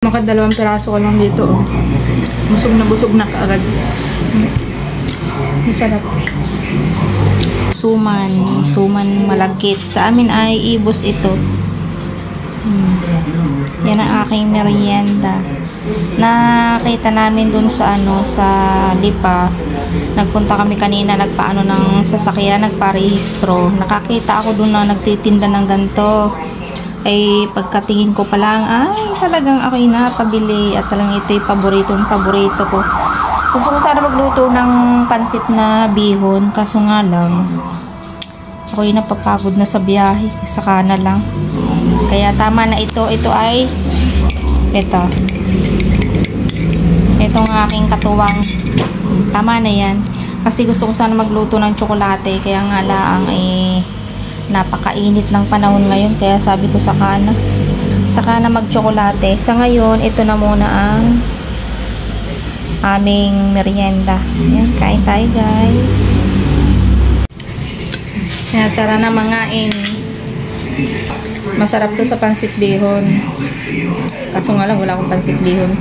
Nakadalawang piraso ko lang dito. Oh. Busog na kaagad. Masarap. Suman malagkit. Sa amin ay ibos ito. Yan ang aking merienda. Nakita namin dun sa sa Lipa. Nagpunta kami kanina, nagpaano ng sasakyan, nagparehistro. Nakakita ako dun na nagtitinda ng ganito. Ay pagkatingin ko pa lang, ay talagang ako'y napabili at talagang ito'y paborito ko. Gusto ko sana magluto ng pansit na bihon, kaso nga lang ako'y napapagod na sa biyahe, saka na lang. Kaya tama na ito ay itong aking katuwang. Tama na yan. Kasi gusto ko sana magluto ng tsokolate, kaya nga lang napakainit ng panahon ngayon, kaya sabi ko saka na magtsokolate. Sa ngayon, ito na muna ang aming merienda. Yan, kain tayo guys. Kaya tara na mangain. Masarap to sa pansit bihon. Kaso nga lang wala akong pansit bihon.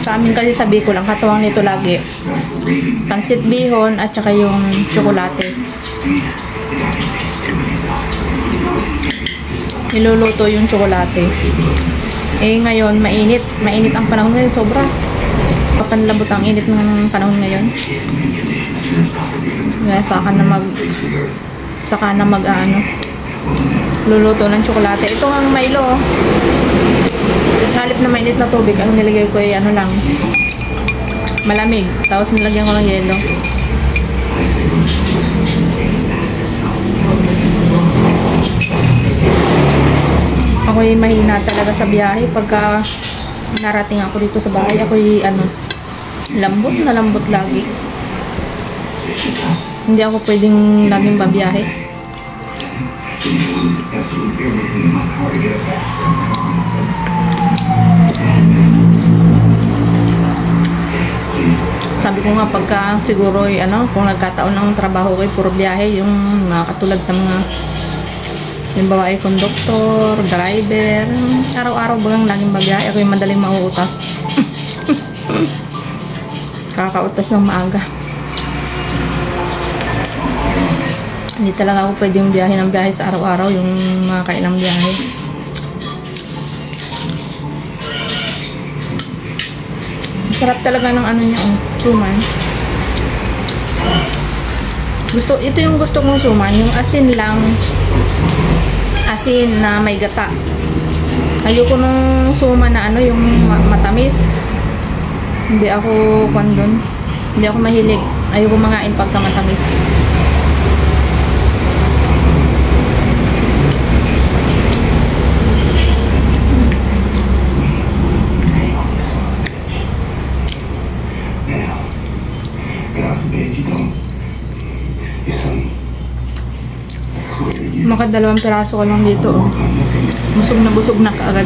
Sa amin kasi sabi ko lang, katuwang nito lagi pansit bihon at saka yung tsokolate. Niluluto yung tsokolate. Ngayon mainit ang panahon ngayon, sobra. Papanlabot ang init ng panahon ngayon. Kaya saka na mag luluto ng tsokolate. Ito ang Milo. Sa halip na mainit na tubig, ang nilagay ko ay lang, malamig. Tapos nilagyan ko ng yelo. Ako'y mahina talaga sa biyahe. Pagka narating ako dito sa bahay, ako'y lambot lagi. Hindi ako pwedeng laging babiyahe. Sabi ko nga pagka siguro kung nagkataon ng trabaho ko puro biyahe, yung katulad sa mga limbawa ay konduktor, driver, araw-araw bagang laging babiyahe, ako yung madaling mauutas. Kakautas ng maaga. Hindi talaga ako pwedeng biyahe ng biyahe sa araw-araw, yung mga kailang biyahe. Sarap talaga ng niya, suman. Ito yung gusto kong suman, yung asin lang. Asin na may gata. Ayoko nung suman na yung matamis. Hindi ako kondon. Hindi ako mahilig. Ayoko mangain pagka matamis. Makadalawang piraso ko lang dito. Oh. Busog na kaagad.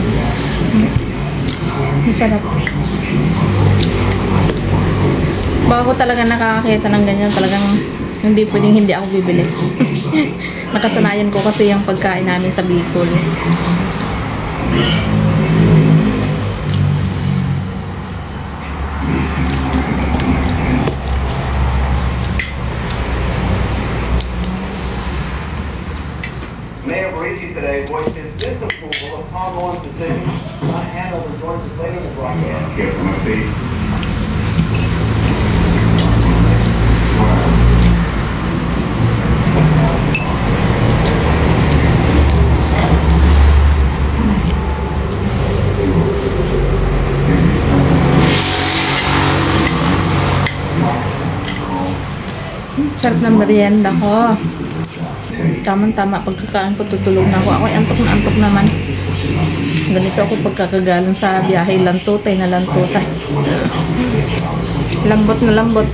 Masarap. Baka ko talaga nakakakita ng ganyan, talagang hindi pwedeng hindi ako bibili. Nakasanayan ko kasi yung pagkain namin sa Bicol. Mayor Parisi today voiced his disapproval of Tom Owen's decision not to handle the Georgia later in the broadcast. Here from my feet. Sarap ng merienda ko. Tamang-tama pagkakain ko, tutulog na ako. Ako'y antok na antok naman. Ganito ako pagkakagalan sa biyahe, lantutay na lantutay. Lambot na lambot.